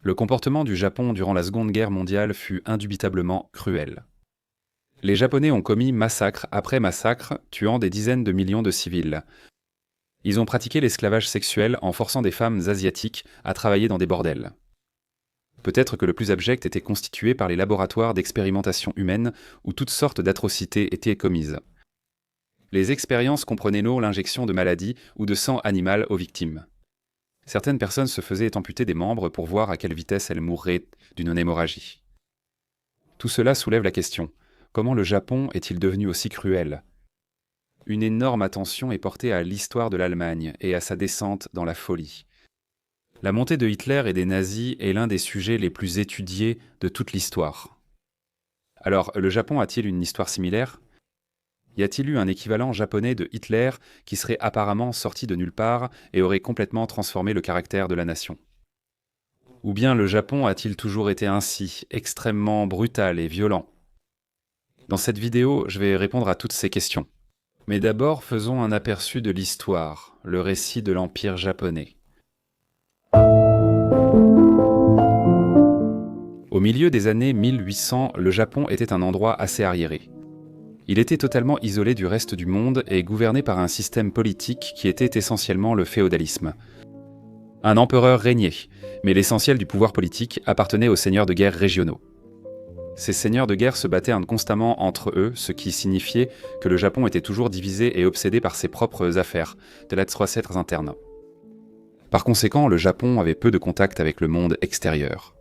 Le comportement du Japon durant la Seconde Guerre mondiale fut indubitablement cruel. Les Japonais ont commis massacre après massacre, tuant des dizaines de millions de civils. Ils ont pratiqué l'esclavage sexuel en forçant des femmes asiatiques à travailler dans des bordels. Peut-être que le plus abject était constitué par les laboratoires d'expérimentation humaine où toutes sortes d'atrocités étaient commises. Les expériences comprenaient l'injection de maladies ou de sang animal aux victimes. Certaines personnes se faisaient amputer des membres pour voir à quelle vitesse elles mourraient d'une hémorragie. Tout cela soulève la question: comment le Japon est-il devenu aussi cruel ? Une énorme attention est portée à l'histoire de l'Allemagne et à sa descente dans la folie. La montée de Hitler et des nazis est l'un des sujets les plus étudiés de toute l'histoire. Alors, le Japon a-t-il une histoire similaire ? Y a-t-il eu un équivalent japonais de Hitler qui serait apparemment sorti de nulle part et aurait complètement transformé le caractère de la nation ? Ou bien le Japon a-t-il toujours été ainsi, extrêmement brutal et violent ? Dans cette vidéo, je vais répondre à toutes ces questions. Mais d'abord, faisons un aperçu de l'histoire, le récit de l'Empire japonais. Au milieu des années 1800, le Japon était un endroit assez arriéré. Il était totalement isolé du reste du monde et gouverné par un système politique qui était essentiellement le féodalisme. Un empereur régnait, mais l'essentiel du pouvoir politique appartenait aux seigneurs de guerre régionaux. Ces seigneurs de guerre se battaient constamment entre eux, ce qui signifiait que le Japon était toujours divisé et obsédé par ses propres affaires, de l'être interne. Par conséquent, le Japon avait peu de contact avec le monde extérieur.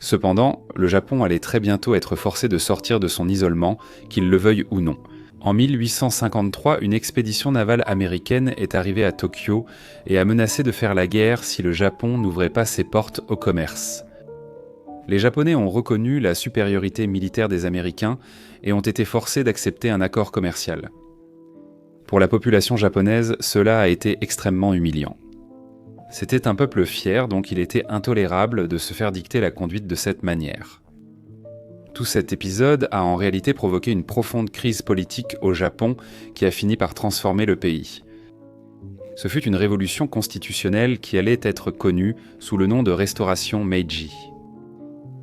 Cependant, le Japon allait très bientôt être forcé de sortir de son isolement, qu'il le veuille ou non. En 1853, une expédition navale américaine est arrivée à Tokyo et a menacé de faire la guerre si le Japon n'ouvrait pas ses portes au commerce. Les Japonais ont reconnu la supériorité militaire des Américains et ont été forcés d'accepter un accord commercial. Pour la population japonaise, cela a été extrêmement humiliant. C'était un peuple fier, donc il était intolérable de se faire dicter la conduite de cette manière. Tout cet épisode a en réalité provoqué une profonde crise politique au Japon qui a fini par transformer le pays. Ce fut une révolution constitutionnelle qui allait être connue sous le nom de Restauration Meiji.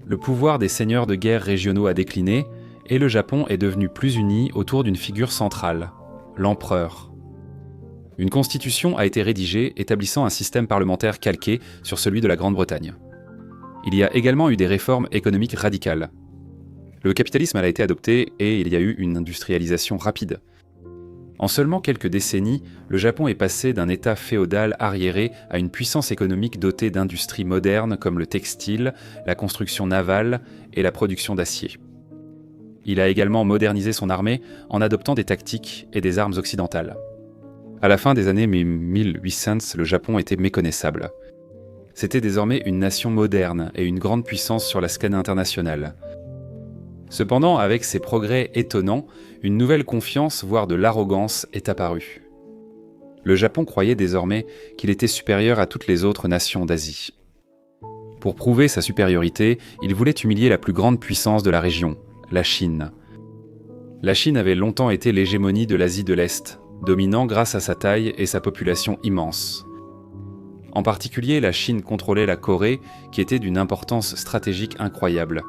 Le pouvoir des seigneurs de guerre régionaux a décliné et le Japon est devenu plus uni autour d'une figure centrale, l'empereur. Une constitution a été rédigée établissant un système parlementaire calqué sur celui de la Grande-Bretagne. Il y a également eu des réformes économiques radicales. Le capitalisme a été adopté et il y a eu une industrialisation rapide. En seulement quelques décennies, le Japon est passé d'un état féodal arriéré à une puissance économique dotée d'industries modernes comme le textile, la construction navale et la production d'acier. Il a également modernisé son armée en adoptant des tactiques et des armes occidentales. À la fin des années 1800, le Japon était méconnaissable. C'était désormais une nation moderne et une grande puissance sur la scène internationale. Cependant, avec ces progrès étonnants, une nouvelle confiance, voire de l'arrogance, est apparue. Le Japon croyait désormais qu'il était supérieur à toutes les autres nations d'Asie. Pour prouver sa supériorité, il voulait humilier la plus grande puissance de la région, la Chine. La Chine avait longtemps été l'hégémonie de l'Asie de l'Est, dominant grâce à sa taille et sa population immense. En particulier, la Chine contrôlait la Corée, qui était d'une importance stratégique incroyable.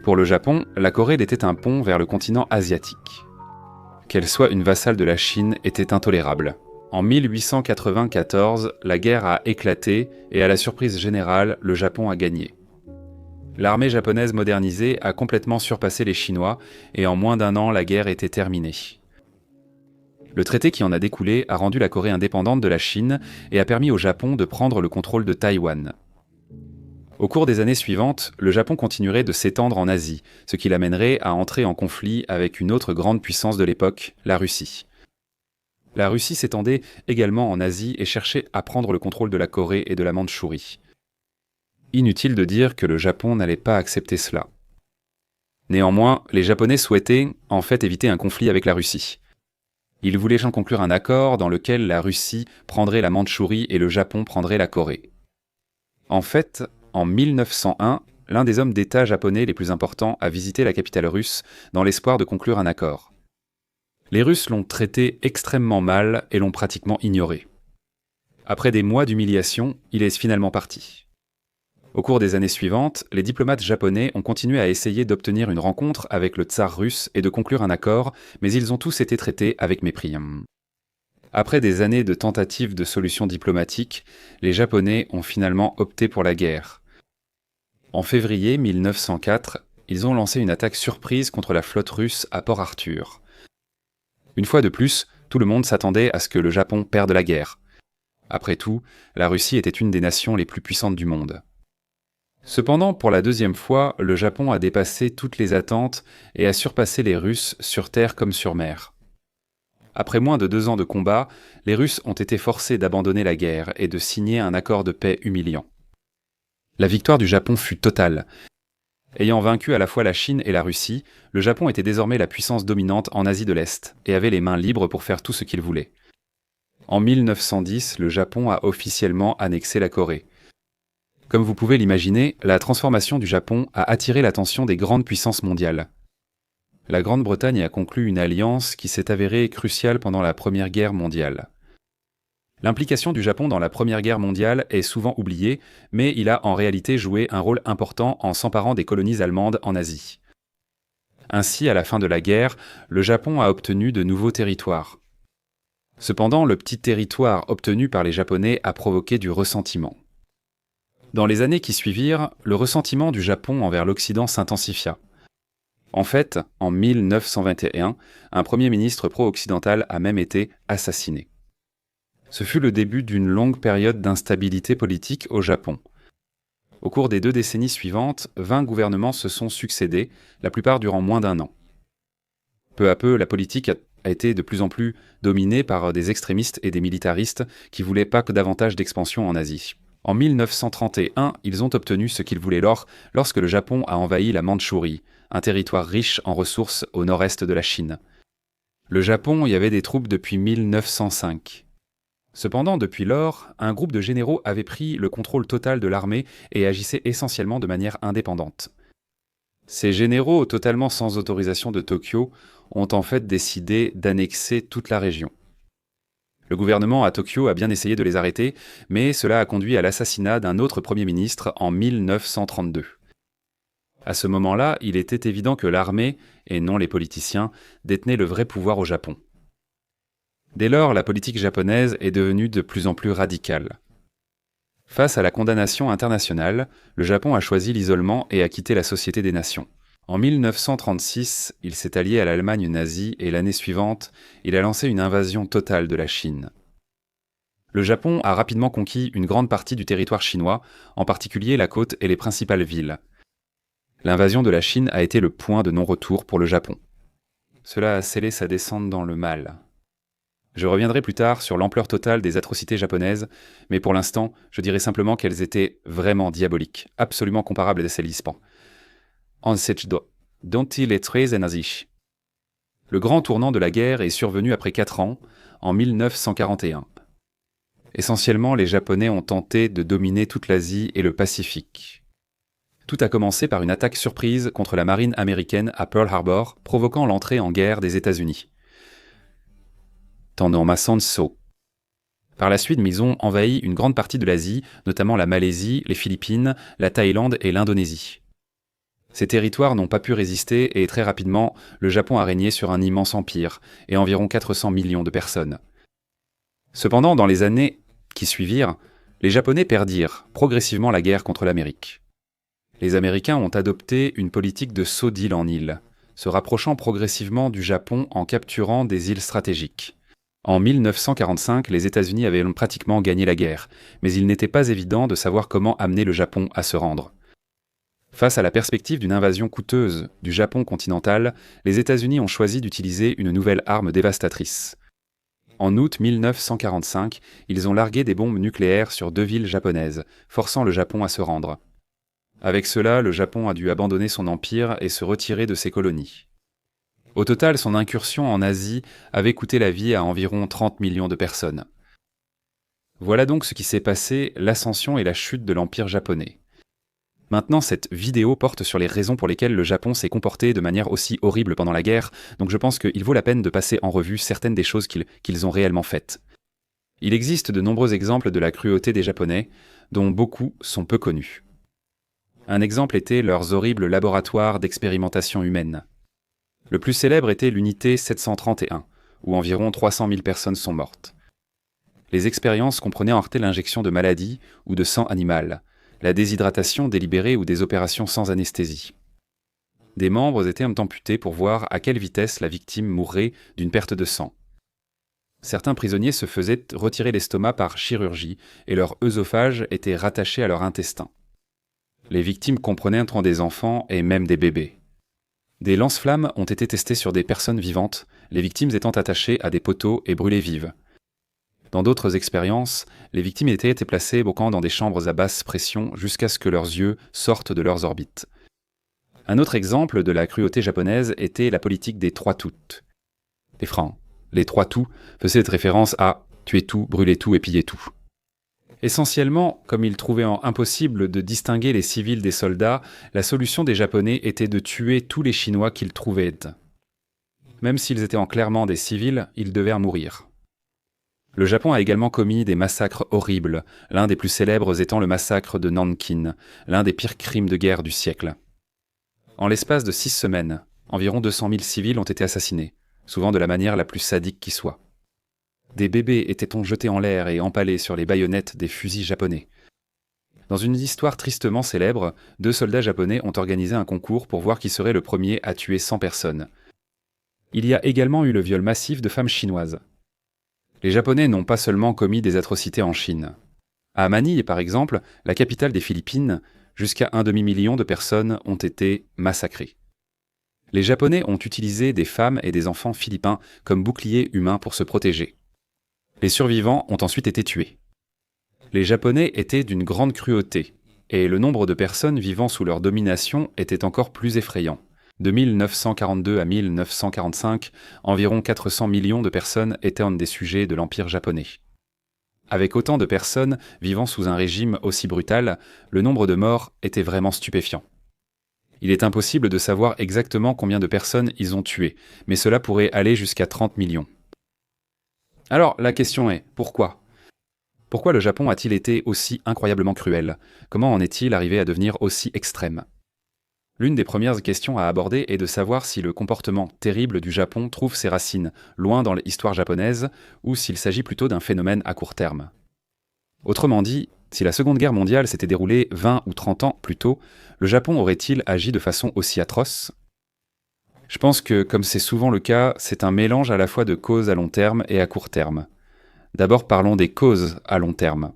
Pour le Japon, la Corée était un pont vers le continent asiatique. Qu'elle soit une vassale de la Chine était intolérable. En 1894, la guerre a éclaté et à la surprise générale, le Japon a gagné. L'armée japonaise modernisée a complètement surpassé les Chinois et en moins d'un an, la guerre était terminée. Le traité qui en a découlé a rendu la Corée indépendante de la Chine et a permis au Japon de prendre le contrôle de Taïwan. Au cours des années suivantes, le Japon continuerait de s'étendre en Asie, ce qui l'amènerait à entrer en conflit avec une autre grande puissance de l'époque, la Russie. La Russie s'étendait également en Asie et cherchait à prendre le contrôle de la Corée et de la Mandchourie. Inutile de dire que le Japon n'allait pas accepter cela. Néanmoins, les Japonais souhaitaient en fait éviter un conflit avec la Russie. Ils voulaient conclure un accord dans lequel la Russie prendrait la Mandchourie et le Japon prendrait la Corée. En fait, en 1901, l'un des hommes d'État japonais les plus importants a visité la capitale russe dans l'espoir de conclure un accord. Les Russes l'ont traité extrêmement mal et l'ont pratiquement ignoré. Après des mois d'humiliation, il est finalement parti. Au cours des années suivantes, les diplomates japonais ont continué à essayer d'obtenir une rencontre avec le tsar russe et de conclure un accord, mais ils ont tous été traités avec mépris. Après des années de tentatives de solutions diplomatiques, les Japonais ont finalement opté pour la guerre. En février 1904, ils ont lancé une attaque surprise contre la flotte russe à Port Arthur. Une fois de plus, tout le monde s'attendait à ce que le Japon perde la guerre. Après tout, la Russie était une des nations les plus puissantes du monde. Cependant, pour la deuxième fois, le Japon a dépassé toutes les attentes et a surpassé les Russes sur terre comme sur mer. Après moins de 2 ans de combat, les Russes ont été forcés d'abandonner la guerre et de signer un accord de paix humiliant. La victoire du Japon fut totale. Ayant vaincu à la fois la Chine et la Russie, le Japon était désormais la puissance dominante en Asie de l'Est et avait les mains libres pour faire tout ce qu'il voulait. En 1910, le Japon a officiellement annexé la Corée. Comme vous pouvez l'imaginer, la transformation du Japon a attiré l'attention des grandes puissances mondiales. La Grande-Bretagne a conclu une alliance qui s'est avérée cruciale pendant la Première Guerre mondiale. L'implication du Japon dans la Première Guerre mondiale est souvent oubliée, mais il a en réalité joué un rôle important en s'emparant des colonies allemandes en Asie. Ainsi, à la fin de la guerre, le Japon a obtenu de nouveaux territoires. Cependant, le petit territoire obtenu par les Japonais a provoqué du ressentiment. Dans les années qui suivirent, le ressentiment du Japon envers l'Occident s'intensifia. En fait, en 1921, un premier ministre pro-occidental a même été assassiné. Ce fut le début d'une longue période d'instabilité politique au Japon. Au cours des 2 décennies suivantes, 20 gouvernements se sont succédés, la plupart durant moins d'1 an. Peu à peu, la politique a été de plus en plus dominée par des extrémistes et des militaristes qui voulaient pas que davantage d'expansion en Asie. En 1931, ils ont obtenu ce qu'ils voulaient lorsque le Japon a envahi la Mandchourie, un territoire riche en ressources au nord-est de la Chine. Le Japon y avait des troupes depuis 1905. Cependant, depuis lors, un groupe de généraux avait pris le contrôle total de l'armée et agissait essentiellement de manière indépendante. Ces généraux, totalement sans autorisation de Tokyo, ont en fait décidé d'annexer toute la région. Le gouvernement à Tokyo a bien essayé de les arrêter, mais cela a conduit à l'assassinat d'un autre Premier ministre en 1932. À ce moment-là, il était évident que l'armée, et non les politiciens, détenait le vrai pouvoir au Japon. Dès lors, la politique japonaise est devenue de plus en plus radicale. Face à la condamnation internationale, le Japon a choisi l'isolement et a quitté la Société des Nations. En 1936, il s'est allié à l'Allemagne nazie et l'année suivante, il a lancé une invasion totale de la Chine. Le Japon a rapidement conquis une grande partie du territoire chinois, en particulier la côte et les principales villes. L'invasion de la Chine a été le point de non-retour pour le Japon. Cela a scellé sa descente dans le mal. Je reviendrai plus tard sur l'ampleur totale des atrocités japonaises, mais pour l'instant, je dirais simplement qu'elles étaient vraiment diaboliques, absolument comparables à celles d'Ispan. Dont il est très nazi. Le grand tournant de la guerre est survenu après 4 ans, en 1941. Essentiellement, les Japonais ont tenté de dominer toute l'Asie et le Pacifique. Tout a commencé par une attaque surprise contre la marine américaine à Pearl Harbor, provoquant l'entrée en guerre des États-Unis. Par la suite, ils ont envahi une grande partie de l'Asie, notamment la Malaisie, les Philippines, la Thaïlande et l'Indonésie. Ces territoires n'ont pas pu résister et très rapidement, le Japon a régné sur un immense empire et environ 400 millions de personnes. Cependant, dans les années qui suivirent, les Japonais perdirent progressivement la guerre contre l'Amérique. Les Américains ont adopté une politique de saut d'île en île, se rapprochant progressivement du Japon en capturant des îles stratégiques. En 1945, les États-Unis avaient pratiquement gagné la guerre, mais il n'était pas évident de savoir comment amener le Japon à se rendre. Face à la perspective d'une invasion coûteuse du Japon continental, les États-Unis ont choisi d'utiliser une nouvelle arme dévastatrice. En août 1945, ils ont largué des bombes nucléaires sur 2 villes japonaises, forçant le Japon à se rendre. Avec cela, le Japon a dû abandonner son empire et se retirer de ses colonies. Au total, son incursion en Asie avait coûté la vie à environ 30 millions de personnes. Voilà donc ce qui s'est passé, l'ascension et la chute de l'empire japonais. Maintenant, cette vidéo porte sur les raisons pour lesquelles le Japon s'est comporté de manière aussi horrible pendant la guerre, donc je pense qu'il vaut la peine de passer en revue certaines des choses qu'ils ont réellement faites. Il existe de nombreux exemples de la cruauté des Japonais, dont beaucoup sont peu connus. Un exemple était leurs horribles laboratoires d'expérimentation humaine. Le plus célèbre était l'unité 731, où environ 300 000 personnes sont mortes. Les expériences comprenaient en réalité l'injection de maladies ou de sang animal, la déshydratation délibérée ou des opérations sans anesthésie. Des membres étaient amputés pour voir à quelle vitesse la victime mourrait d'une perte de sang. Certains prisonniers se faisaient retirer l'estomac par chirurgie et leur œsophage était rattaché à leur intestin. Les victimes comprenaient entre des enfants et même des bébés. Des lance-flammes ont été testées sur des personnes vivantes, les victimes étant attachées à des poteaux et brûlées vives. Dans d'autres expériences, les victimes étaient placées au camp dans des chambres à basse pression jusqu'à ce que leurs yeux sortent de leurs orbites. Un autre exemple de la cruauté japonaise était la politique des trois tout. Les trois tout faisaient référence à tuer tout, brûler tout et piller tout. Essentiellement, comme ils trouvaient impossible de distinguer les civils des soldats, la solution des Japonais était de tuer tous les Chinois qu'ils trouvaient. Même s'ils étaient clairement des civils, ils devaient mourir. Le Japon a également commis des massacres horribles, l'un des plus célèbres étant le massacre de Nankin, l'un des pires crimes de guerre du siècle. En l'espace de 6 semaines, environ 200 000 civils ont été assassinés, souvent de la manière la plus sadique qui soit. Des bébés étaient jetés en l'air et empalés sur les baïonnettes des fusils japonais. Dans une histoire tristement célèbre, 2 soldats japonais ont organisé un concours pour voir qui serait le premier à tuer 100 personnes. Il y a également eu le viol massif de femmes chinoises. Les Japonais n'ont pas seulement commis des atrocités en Chine. À Manille, par exemple, la capitale des Philippines, jusqu'à 1 demi-million de personnes ont été massacrées. Les Japonais ont utilisé des femmes et des enfants philippins comme boucliers humains pour se protéger. Les survivants ont ensuite été tués. Les Japonais étaient d'une grande cruauté, et le nombre de personnes vivant sous leur domination était encore plus effrayant. De 1942 à 1945, environ 400 millions de personnes étaient des sujets de l'Empire japonais. Avec autant de personnes vivant sous un régime aussi brutal, le nombre de morts était vraiment stupéfiant. Il est impossible de savoir exactement combien de personnes ils ont tué, mais cela pourrait aller jusqu'à 30 millions. Alors, la question est, pourquoi ? Pourquoi le Japon a-t-il été aussi incroyablement cruel ? Comment en est-il arrivé à devenir aussi extrême ? L'une des premières questions à aborder est de savoir si le comportement terrible du Japon trouve ses racines loin dans l'histoire japonaise ou s'il s'agit plutôt d'un phénomène à court terme. Autrement dit, si la Seconde Guerre mondiale s'était déroulée 20 ou 30 ans plus tôt, le Japon aurait-il agi de façon aussi atroce ? Je pense que, comme c'est souvent le cas, c'est un mélange à la fois de causes à long terme et à court terme. D'abord parlons des causes à long terme.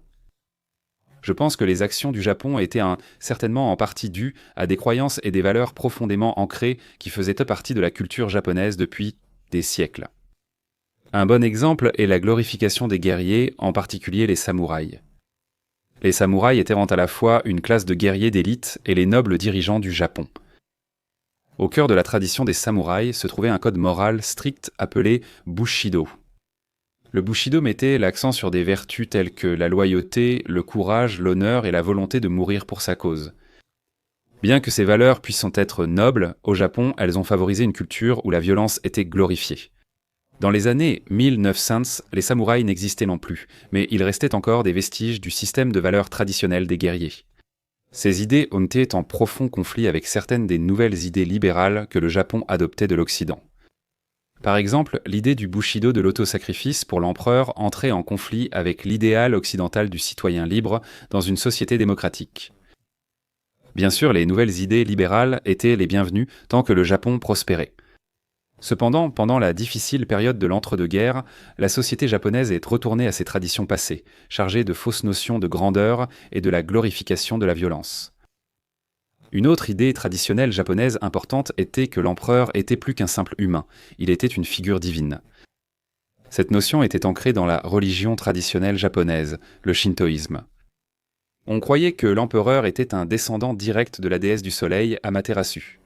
Je pense que les actions du Japon étaient certainement en partie dues à des croyances et des valeurs profondément ancrées qui faisaient partie de la culture japonaise depuis des siècles. Un bon exemple est la glorification des guerriers, en particulier les samouraïs. Les samouraïs étaient à la fois une classe de guerriers d'élite et les nobles dirigeants du Japon. Au cœur de la tradition des samouraïs se trouvait un code moral strict appelé Bushido. Le Bushido mettait l'accent sur des vertus telles que la loyauté, le courage, l'honneur et la volonté de mourir pour sa cause. Bien que ces valeurs puissent être nobles, au Japon, elles ont favorisé une culture où la violence était glorifiée. Dans les années 1900, les samouraïs n'existaient non plus, mais il restait encore des vestiges du système de valeurs traditionnelles des guerriers. Ces idées ont été en profond conflit avec certaines des nouvelles idées libérales que le Japon adoptait de l'Occident. Par exemple, l'idée du Bushido de l'autosacrifice pour l'empereur entrait en conflit avec l'idéal occidental du citoyen libre dans une société démocratique. Bien sûr, les nouvelles idées libérales étaient les bienvenues tant que le Japon prospérait. Cependant, pendant la difficile période de l'entre-deux-guerres, la société japonaise est retournée à ses traditions passées, chargées de fausses notions de grandeur et de la glorification de la violence. Une autre idée traditionnelle japonaise importante était que l'empereur était plus qu'un simple humain, il était une figure divine. Cette notion était ancrée dans la religion traditionnelle japonaise, le shintoïsme. On croyait que l'empereur était un descendant direct de la déesse du soleil, Amaterasu.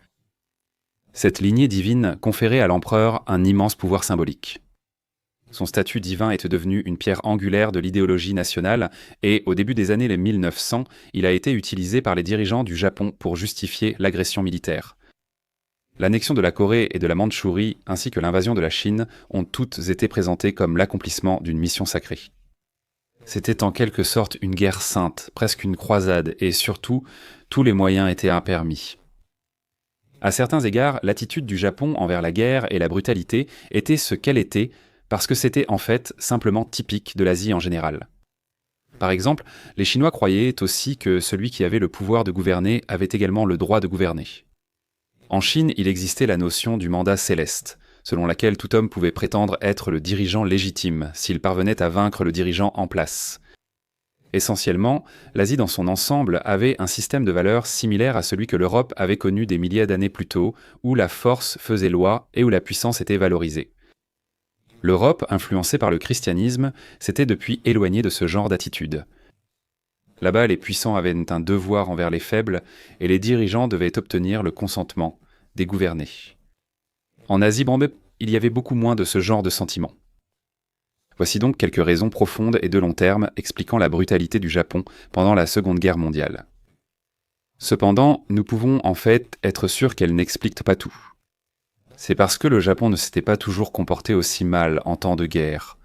Cette lignée divine conférait à l'empereur un immense pouvoir symbolique. Son statut divin était devenu une pierre angulaire de l'idéologie nationale et, au début des années 1900, il a été utilisé par les dirigeants du Japon pour justifier l'agression militaire. L'annexion de la Corée et de la Mandchourie, ainsi que l'invasion de la Chine, ont toutes été présentées comme l'accomplissement d'une mission sacrée. C'était en quelque sorte une guerre sainte, presque une croisade, et surtout, tous les moyens étaient impermis. À certains égards, l'attitude du Japon envers la guerre et la brutalité était ce qu'elle était, parce que c'était en fait simplement typique de l'Asie en général. Par exemple, les Chinois croyaient aussi que celui qui avait le pouvoir de gouverner avait également le droit de gouverner. En Chine, il existait la notion du mandat céleste, selon laquelle tout homme pouvait prétendre être le dirigeant légitime s'il parvenait à vaincre le dirigeant en place. Essentiellement, l'Asie dans son ensemble avait un système de valeurs similaire à celui que l'Europe avait connu des milliers d'années plus tôt, où la force faisait loi et où la puissance était valorisée. L'Europe, influencée par le christianisme, s'était depuis éloignée de ce genre d'attitude. Là-bas, les puissants avaient un devoir envers les faibles, et les dirigeants devaient obtenir le consentement des gouvernés. En Asie, il y avait beaucoup moins de ce genre de sentiments. Voici donc quelques raisons profondes et de long terme expliquant la brutalité du Japon pendant la Seconde Guerre mondiale. Cependant, nous pouvons en fait être sûrs qu'elles n'expliquent pas tout. C'est parce que le Japon ne s'était pas toujours comporté aussi mal en temps de guerre.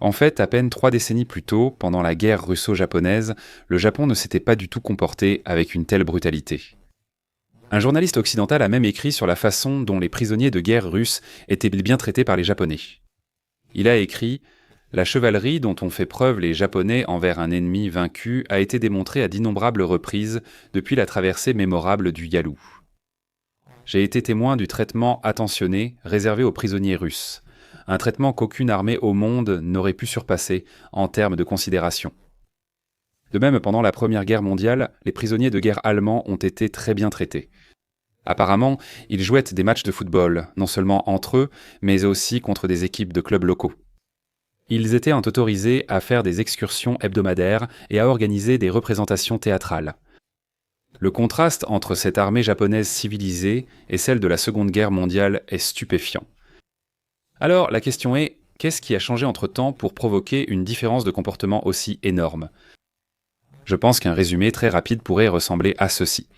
En fait, à peine 3 décennies plus tôt, pendant la guerre russo-japonaise, le Japon ne s'était pas du tout comporté avec une telle brutalité. Un journaliste occidental a même écrit sur la façon dont les prisonniers de guerre russes étaient bien traités par les Japonais. Il a écrit « La chevalerie dont ont fait preuve les Japonais envers un ennemi vaincu a été démontrée à d'innombrables reprises depuis la traversée mémorable du Yalu. J'ai été témoin du traitement attentionné réservé aux prisonniers russes, un traitement qu'aucune armée au monde n'aurait pu surpasser en termes de considération. De même, pendant la Première Guerre mondiale, les prisonniers de guerre allemands ont été très bien traités. Apparemment, ils jouaient des matchs de football, non seulement entre eux, mais aussi contre des équipes de clubs locaux. Ils étaient autorisés à faire des excursions hebdomadaires et à organiser des représentations théâtrales. Le contraste entre cette armée japonaise civilisée et celle de la Seconde Guerre mondiale est stupéfiant. Alors, la question est, qu'est-ce qui a changé entre-temps pour provoquer une différence de comportement aussi énorme ? Je pense qu'un résumé très rapide pourrait ressembler à ceci.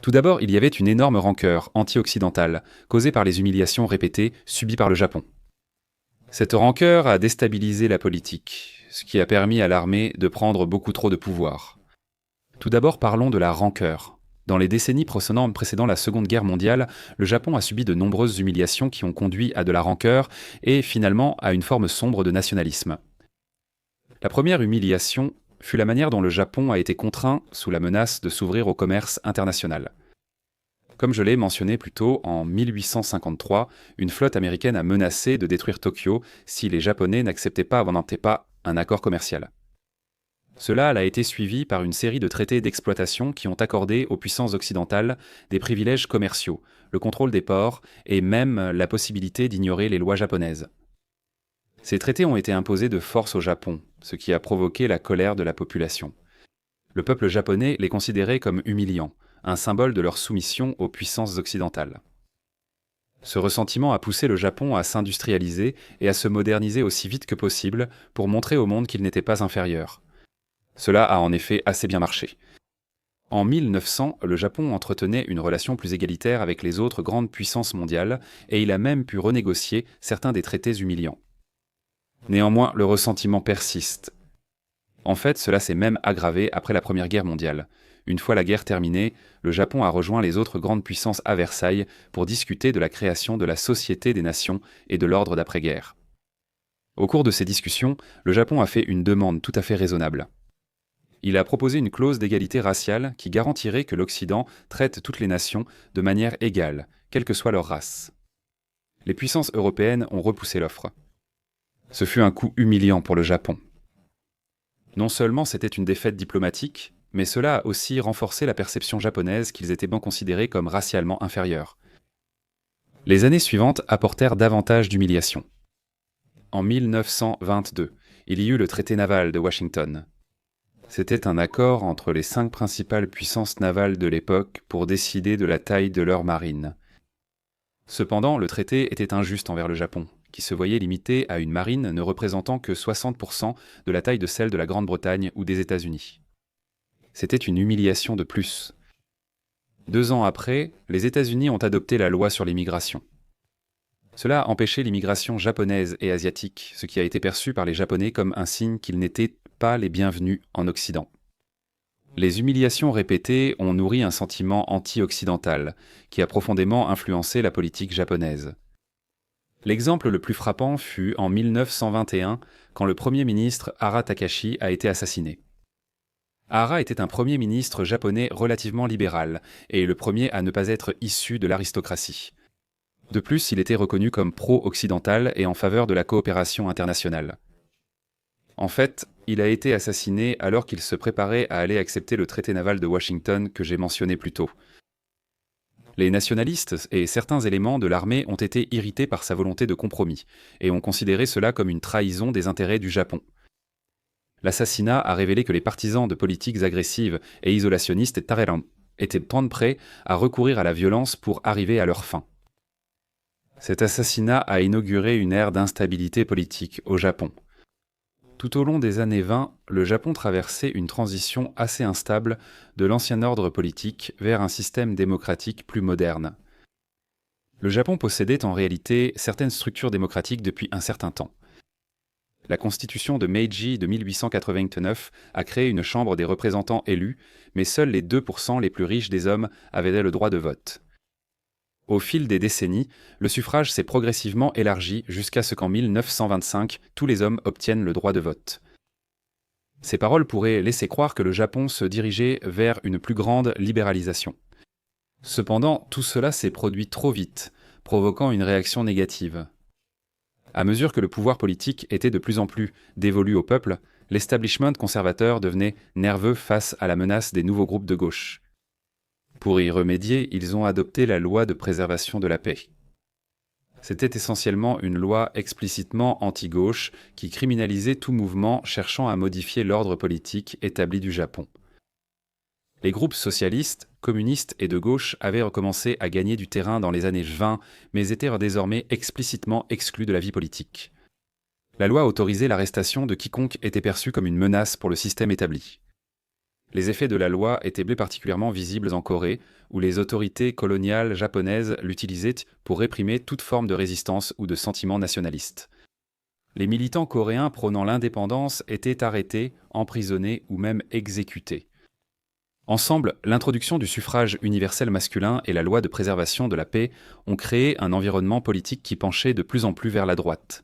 Tout d'abord, il y avait une énorme rancœur anti-occidentale, causée par les humiliations répétées subies par le Japon. Cette rancœur a déstabilisé la politique, ce qui a permis à l'armée de prendre beaucoup trop de pouvoir. Tout d'abord, parlons de la rancœur. Dans les décennies précédant la Seconde Guerre mondiale, le Japon a subi de nombreuses humiliations qui ont conduit à de la rancœur et finalement à une forme sombre de nationalisme. La première humiliation fut la manière dont le Japon a été contraint sous la menace de s'ouvrir au commerce international. Comme je l'ai mentionné plus tôt, en 1853, une flotte américaine a menacé de détruire Tokyo si les Japonais n'acceptaient pas un accord commercial. Cela a été suivi par une série de traités d'exploitation qui ont accordé aux puissances occidentales des privilèges commerciaux, le contrôle des ports et même la possibilité d'ignorer les lois japonaises. Ces traités ont été imposés de force au Japon, ce qui a provoqué la colère de la population. Le peuple japonais les considérait comme humiliants, un symbole de leur soumission aux puissances occidentales. Ce ressentiment a poussé le Japon à s'industrialiser et à se moderniser aussi vite que possible pour montrer au monde qu'il n'était pas inférieur. Cela a en effet assez bien marché. En 1900, le Japon entretenait une relation plus égalitaire avec les autres grandes puissances mondiales et il a même pu renégocier certains des traités humiliants. Néanmoins, le ressentiment persiste. En fait, cela s'est même aggravé après la Première Guerre mondiale. Une fois la guerre terminée, le Japon a rejoint les autres grandes puissances à Versailles pour discuter de la création de la Société des Nations et de l'ordre d'après-guerre. Au cours de ces discussions, le Japon a fait une demande tout à fait raisonnable. Il a proposé une clause d'égalité raciale qui garantirait que l'Occident traite toutes les nations de manière égale, quelle que soit leur race. Les puissances européennes ont repoussé l'offre. Ce fut un coup humiliant pour le Japon. Non seulement c'était une défaite diplomatique, mais cela a aussi renforcé la perception japonaise qu'ils étaient bien considérés comme racialement inférieurs. Les années suivantes apportèrent davantage d'humiliation. En 1922, il y eut le traité naval de Washington. C'était un accord entre les 5 principales puissances navales de l'époque pour décider de la taille de leur marine. Cependant, le traité était injuste envers le Japon, qui se voyait limité à une marine ne représentant que 60% de la taille de celle de la Grande-Bretagne ou des États-Unis. C'était une humiliation de plus. 2 ans après, les États-Unis ont adopté la loi sur l'immigration. Cela a empêché l'immigration japonaise et asiatique, ce qui a été perçu par les Japonais comme un signe qu'ils n'étaient pas les bienvenus en Occident. Les humiliations répétées ont nourri un sentiment anti-occidental, qui a profondément influencé la politique japonaise. L'exemple le plus frappant fut en 1921, quand le premier ministre Hara Takashi a été assassiné. Hara était un premier ministre japonais relativement libéral, et le premier à ne pas être issu de l'aristocratie. De plus, il était reconnu comme pro-occidental et en faveur de la coopération internationale. En fait, il a été assassiné alors qu'il se préparait à aller accepter le traité naval de Washington que j'ai mentionné plus tôt. Les nationalistes et certains éléments de l'armée ont été irrités par sa volonté de compromis, et ont considéré cela comme une trahison des intérêts du Japon. L'assassinat a révélé que les partisans de politiques agressives et isolationnistes étaient prêts à recourir à la violence pour arriver à leur fin. Cet assassinat a inauguré une ère d'instabilité politique au Japon. Tout au long des années 20, le Japon traversait une transition assez instable de l'ancien ordre politique vers un système démocratique plus moderne. Le Japon possédait en réalité certaines structures démocratiques depuis un certain temps. La constitution de Meiji de 1889 a créé une chambre des représentants élus, mais seuls les 2% les plus riches des hommes avaient le droit de vote. Au fil des décennies, le suffrage s'est progressivement élargi jusqu'à ce qu'en 1925, tous les hommes obtiennent le droit de vote. Ces paroles pourraient laisser croire que le Japon se dirigeait vers une plus grande libéralisation. Cependant, tout cela s'est produit trop vite, provoquant une réaction négative. À mesure que le pouvoir politique était de plus en plus dévolu au peuple, l'establishment conservateur devenait nerveux face à la menace des nouveaux groupes de gauche. Pour y remédier, ils ont adopté la loi de préservation de la paix. C'était essentiellement une loi explicitement anti-gauche qui criminalisait tout mouvement cherchant à modifier l'ordre politique établi du Japon. Les groupes socialistes, communistes et de gauche avaient recommencé à gagner du terrain dans les années 20, mais étaient désormais explicitement exclus de la vie politique. La loi autorisait l'arrestation de quiconque était perçu comme une menace pour le système établi. Les effets de la loi étaient plus particulièrement visibles en Corée, où les autorités coloniales japonaises l'utilisaient pour réprimer toute forme de résistance ou de sentiment nationaliste. Les militants coréens prônant l'indépendance étaient arrêtés, emprisonnés ou même exécutés. Ensemble, l'introduction du suffrage universel masculin et la loi de préservation de la paix ont créé un environnement politique qui penchait de plus en plus vers la droite.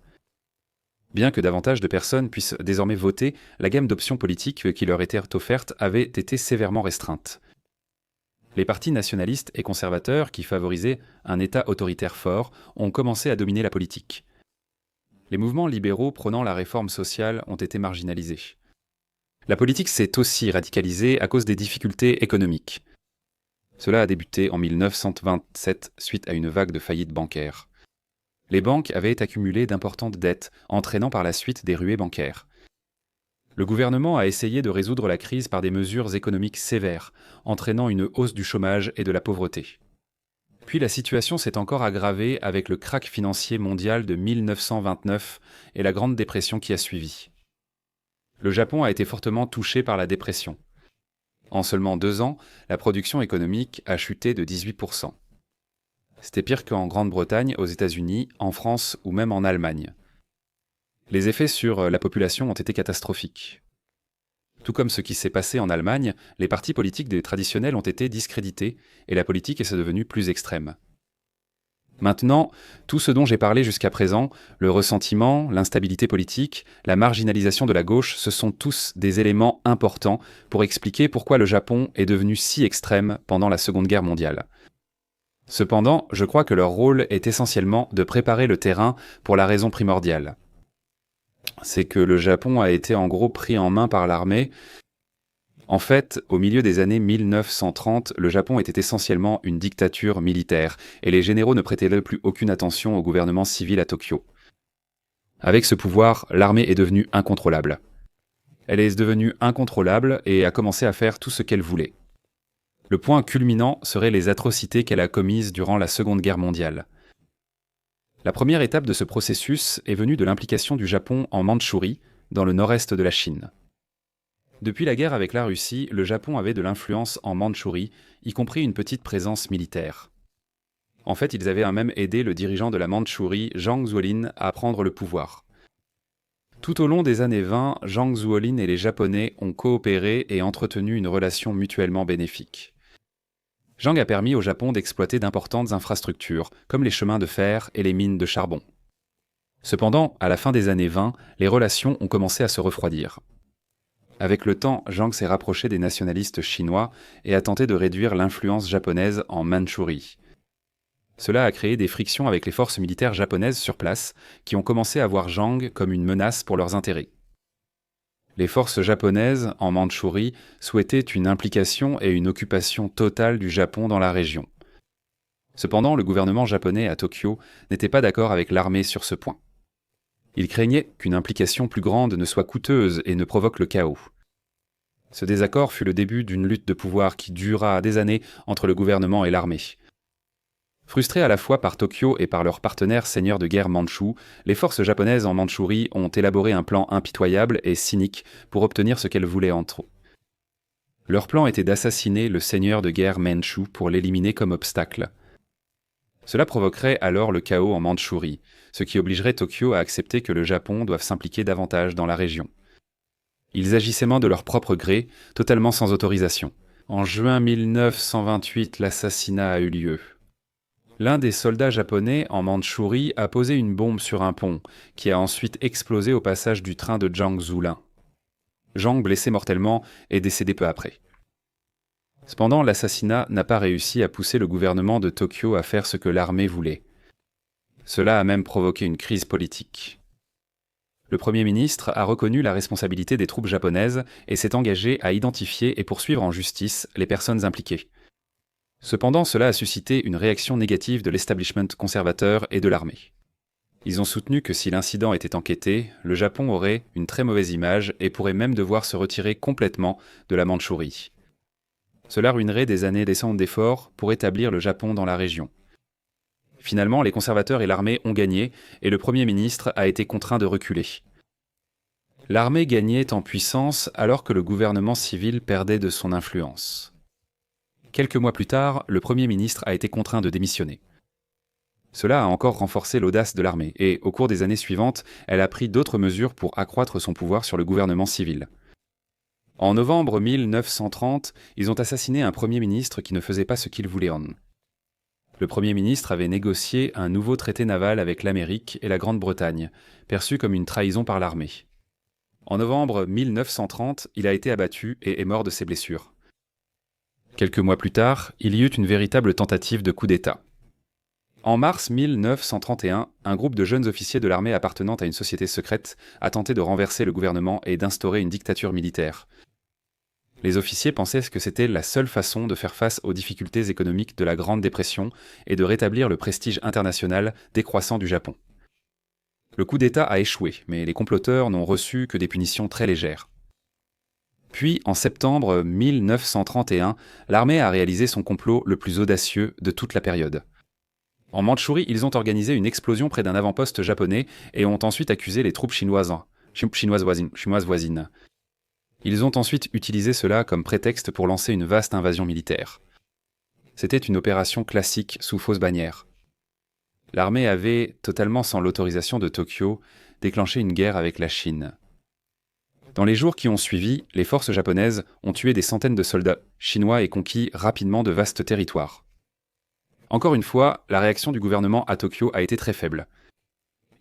Bien que davantage de personnes puissent désormais voter, la gamme d'options politiques qui leur étaient offertes avait été sévèrement restreinte. Les partis nationalistes et conservateurs, qui favorisaient un État autoritaire fort, ont commencé à dominer la politique. Les mouvements libéraux prônant la réforme sociale ont été marginalisés. La politique s'est aussi radicalisée à cause des difficultés économiques. Cela a débuté en 1927 suite à une vague de faillites bancaires. Les banques avaient accumulé d'importantes dettes, entraînant par la suite des ruées bancaires. Le gouvernement a essayé de résoudre la crise par des mesures économiques sévères, entraînant une hausse du chômage et de la pauvreté. Puis la situation s'est encore aggravée avec le krach financier mondial de 1929 et la Grande Dépression qui a suivi. Le Japon a été fortement touché par la dépression. En seulement 2 ans, la production économique a chuté de 18%. C'était pire qu'en Grande-Bretagne, aux États-Unis, en France ou même en Allemagne. Les effets sur la population ont été catastrophiques. Tout comme ce qui s'est passé en Allemagne, les partis politiques des traditionnels ont été discrédités et la politique est devenue plus extrême. Maintenant, tout ce dont j'ai parlé jusqu'à présent, le ressentiment, l'instabilité politique, la marginalisation de la gauche, ce sont tous des éléments importants pour expliquer pourquoi le Japon est devenu si extrême pendant la Seconde Guerre mondiale. Cependant, je crois que leur rôle est essentiellement de préparer le terrain pour la raison primordiale. C'est que le Japon a été en gros pris en main par l'armée. En fait, au milieu des années 1930, le Japon était essentiellement une dictature militaire, et les généraux ne prêtaient plus aucune attention au gouvernement civil à Tokyo. Avec ce pouvoir, l'armée est devenue incontrôlable. Elle est devenue incontrôlable et a commencé à faire tout ce qu'elle voulait. Le point culminant serait les atrocités qu'elle a commises durant la Seconde Guerre mondiale. La première étape de ce processus est venue de l'implication du Japon en Mandchourie, dans le nord-est de la Chine. Depuis la guerre avec la Russie, le Japon avait de l'influence en Mandchourie, y compris une petite présence militaire. En fait, ils avaient même aidé le dirigeant de la Mandchourie, Zhang Zuolin, à prendre le pouvoir. Tout au long des années 20, Zhang Zuolin et les Japonais ont coopéré et entretenu une relation mutuellement bénéfique. Zhang a permis au Japon d'exploiter d'importantes infrastructures, comme les chemins de fer et les mines de charbon. Cependant, à la fin des années 20, les relations ont commencé à se refroidir. Avec le temps, Zhang s'est rapproché des nationalistes chinois et a tenté de réduire l'influence japonaise en Mandchourie. Cela a créé des frictions avec les forces militaires japonaises sur place, qui ont commencé à voir Zhang comme une menace pour leurs intérêts. Les forces japonaises, en Mandchourie, souhaitaient une implication et une occupation totale du Japon dans la région. Cependant, le gouvernement japonais à Tokyo n'était pas d'accord avec l'armée sur ce point. Il craignait qu'une implication plus grande ne soit coûteuse et ne provoque le chaos. Ce désaccord fut le début d'une lutte de pouvoir qui dura des années entre le gouvernement et l'armée. Frustrés à la fois par Tokyo et par leurs partenaires seigneurs de guerre mandchous, les forces japonaises en Mandchourie ont élaboré un plan impitoyable et cynique pour obtenir ce qu'elles voulaient entre eux. Leur plan était d'assassiner le seigneur de guerre mandchou pour l'éliminer comme obstacle. Cela provoquerait alors le chaos en Mandchourie, ce qui obligerait Tokyo à accepter que le Japon doive s'impliquer davantage dans la région. Ils agissaient moins de leur propre gré, totalement sans autorisation. En juin 1928, l'assassinat a eu lieu. L'un des soldats japonais en Mandchourie a posé une bombe sur un pont, qui a ensuite explosé au passage du train de Jiang Zulin. Zhang, blessé mortellement, est décédé peu après. Cependant, l'assassinat n'a pas réussi à pousser le gouvernement de Tokyo à faire ce que l'armée voulait. Cela a même provoqué une crise politique. Le Premier ministre a reconnu la responsabilité des troupes japonaises et s'est engagé à identifier et poursuivre en justice les personnes impliquées. Cependant, cela a suscité une réaction négative de l'establishment conservateur et de l'armée. Ils ont soutenu que si l'incident était enquêté, le Japon aurait une très mauvaise image et pourrait même devoir se retirer complètement de la Mandchourie. Cela ruinerait des années décentes d'efforts pour établir le Japon dans la région. Finalement, les conservateurs et l'armée ont gagné et le Premier ministre a été contraint de reculer. L'armée gagnait en puissance alors que le gouvernement civil perdait de son influence. Quelques mois plus tard, le Premier ministre a été contraint de démissionner. Cela a encore renforcé l'audace de l'armée et, au cours des années suivantes, elle a pris d'autres mesures pour accroître son pouvoir sur le gouvernement civil. En novembre 1930, ils ont assassiné un Premier ministre qui ne faisait pas ce qu'il voulait. Le Premier ministre avait négocié un nouveau traité naval avec l'Amérique et la Grande-Bretagne, perçu comme une trahison par l'armée. En novembre 1930, il a été abattu et est mort de ses blessures. Quelques mois plus tard, il y eut une véritable tentative de coup d'État. En mars 1931, un groupe de jeunes officiers de l'armée appartenant à une société secrète a tenté de renverser le gouvernement et d'instaurer une dictature militaire. Les officiers pensaient que c'était la seule façon de faire face aux difficultés économiques de la Grande Dépression et de rétablir le prestige international décroissant du Japon. Le coup d'État a échoué, mais les comploteurs n'ont reçu que des punitions très légères. Puis, en septembre 1931, l'armée a réalisé son complot le plus audacieux de toute la période. En Mandchourie, ils ont organisé une explosion près d'un avant-poste japonais et ont ensuite accusé les troupes chinoises voisines. Ils ont ensuite utilisé cela comme prétexte pour lancer une vaste invasion militaire. C'était une opération classique sous fausse bannière. L'armée avait, totalement sans l'autorisation de Tokyo, déclenché une guerre avec la Chine. Dans les jours qui ont suivi, les forces japonaises ont tué des centaines de soldats chinois et conquis rapidement de vastes territoires. Encore une fois, la réaction du gouvernement à Tokyo a été très faible.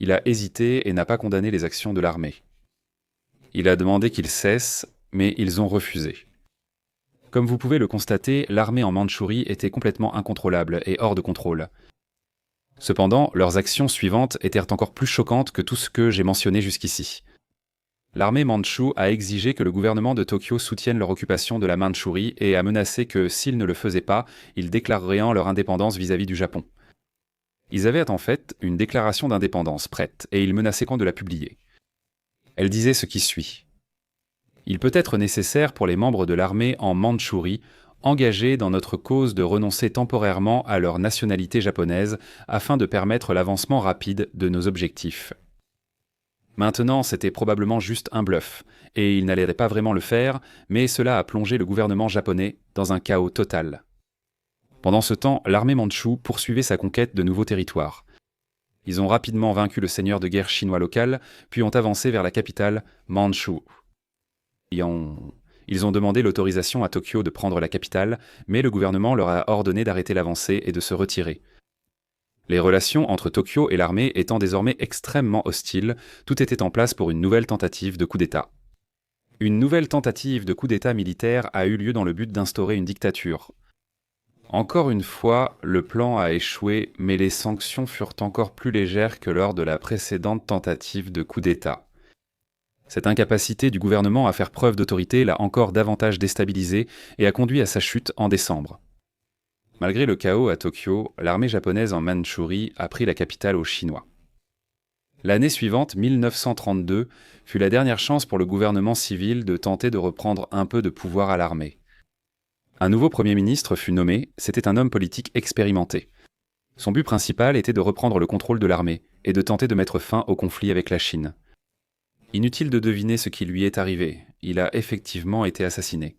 Il a hésité et n'a pas condamné les actions de l'armée. Il a demandé qu'ils cessent, mais ils ont refusé. Comme vous pouvez le constater, l'armée en Mandchourie était complètement incontrôlable et hors de contrôle. Cependant, leurs actions suivantes étaient encore plus choquantes que tout ce que j'ai mentionné jusqu'ici. L'armée mandchoue a exigé que le gouvernement de Tokyo soutienne leur occupation de la Mandchourie et a menacé que, s'ils ne le faisaient pas, ils déclareraient leur indépendance vis-à-vis du Japon. Ils avaient en fait une déclaration d'indépendance prête et ils menaçaient de la publier. Elle disait ce qui suit. Il peut être nécessaire pour les membres de l'armée en Mandchourie, engagés dans notre cause, de renoncer temporairement à leur nationalité japonaise afin de permettre l'avancement rapide de nos objectifs. Maintenant, c'était probablement juste un bluff, et il n'allait pas vraiment le faire, mais cela a plongé le gouvernement japonais dans un chaos total. Pendant ce temps, l'armée mandchoue poursuivait sa conquête de nouveaux territoires. Ils ont rapidement vaincu le seigneur de guerre chinois local, puis ont avancé vers la capitale, Mandchou. Ils ont demandé l'autorisation à Tokyo de prendre la capitale, mais le gouvernement leur a ordonné d'arrêter l'avancée et de se retirer. Les relations entre Tokyo et l'armée étant désormais extrêmement hostiles, tout était en place pour une nouvelle tentative de coup d'État. Une nouvelle tentative de coup d'État militaire a eu lieu dans le but d'instaurer une dictature. Encore une fois, le plan a échoué, mais les sanctions furent encore plus légères que lors de la précédente tentative de coup d'État. Cette incapacité du gouvernement à faire preuve d'autorité l'a encore davantage déstabilisé et a conduit à sa chute en décembre. Malgré le chaos à Tokyo, l'armée japonaise en Mandchourie a pris la capitale aux Chinois. L'année suivante, 1932, fut la dernière chance pour le gouvernement civil de tenter de reprendre un peu de pouvoir à l'armée. Un nouveau Premier ministre fut nommé, c'était un homme politique expérimenté. Son but principal était de reprendre le contrôle de l'armée et de tenter de mettre fin au conflit avec la Chine. Inutile de deviner ce qui lui est arrivé, il a effectivement été assassiné.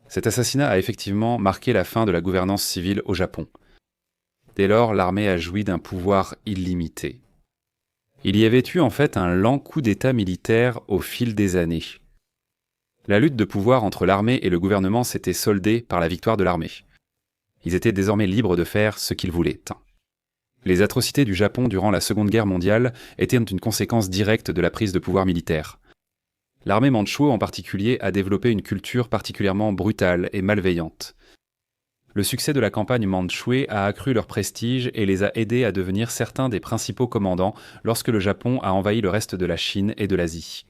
Cet assassinat a effectivement marqué la fin de la gouvernance civile au Japon. Dès lors, l'armée a joui d'un pouvoir illimité. Il y avait eu en fait un lent coup d'État militaire au fil des années. La lutte de pouvoir entre l'armée et le gouvernement s'était soldée par la victoire de l'armée. Ils étaient désormais libres de faire ce qu'ils voulaient. Les atrocités du Japon durant la Seconde Guerre mondiale étaient une conséquence directe de la prise de pouvoir militaire. L'armée mandchoue en particulier a développé une culture particulièrement brutale et malveillante. Le succès de la campagne mandchoue a accru leur prestige et les a aidés à devenir certains des principaux commandants lorsque le Japon a envahi le reste de la Chine et de l'Asie.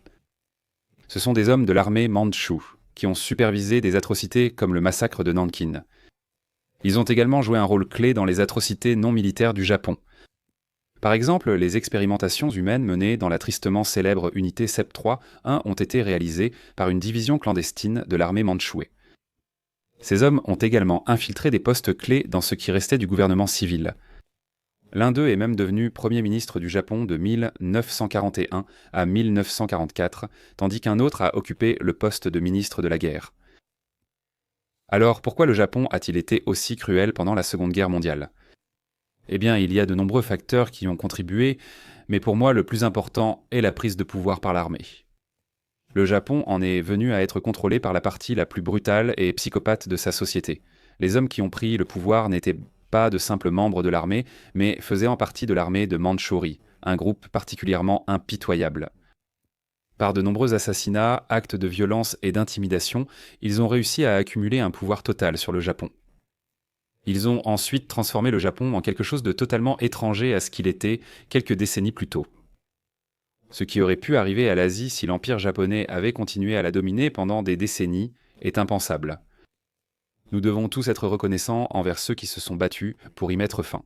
Ce sont des hommes de l'armée mandchoue qui ont supervisé des atrocités comme le massacre de Nankin. Ils ont également joué un rôle clé dans les atrocités non militaires du Japon. Par exemple, les expérimentations humaines menées dans la tristement célèbre unité SEP-3-1 ont été réalisées par une division clandestine de l'armée mandchoue. Ces hommes ont également infiltré des postes clés dans ce qui restait du gouvernement civil. L'un d'eux est même devenu Premier ministre du Japon de 1941 à 1944, tandis qu'un autre a occupé le poste de ministre de la guerre. Alors, pourquoi le Japon a-t-il été aussi cruel pendant la Seconde Guerre mondiale ? Eh bien, il y a de nombreux facteurs qui y ont contribué, mais pour moi, le plus important est la prise de pouvoir par l'armée. Le Japon en est venu à être contrôlé par la partie la plus brutale et psychopathe de sa société. Les hommes qui ont pris le pouvoir n'étaient pas de simples membres de l'armée, mais faisaient en partie de l'armée de Mandchourie, un groupe particulièrement impitoyable. Par de nombreux assassinats, actes de violence et d'intimidation, ils ont réussi à accumuler un pouvoir total sur le Japon. Ils ont ensuite transformé le Japon en quelque chose de totalement étranger à ce qu'il était quelques décennies plus tôt. Ce qui aurait pu arriver à l'Asie si l'Empire japonais avait continué à la dominer pendant des décennies est impensable. Nous devons tous être reconnaissants envers ceux qui se sont battus pour y mettre fin.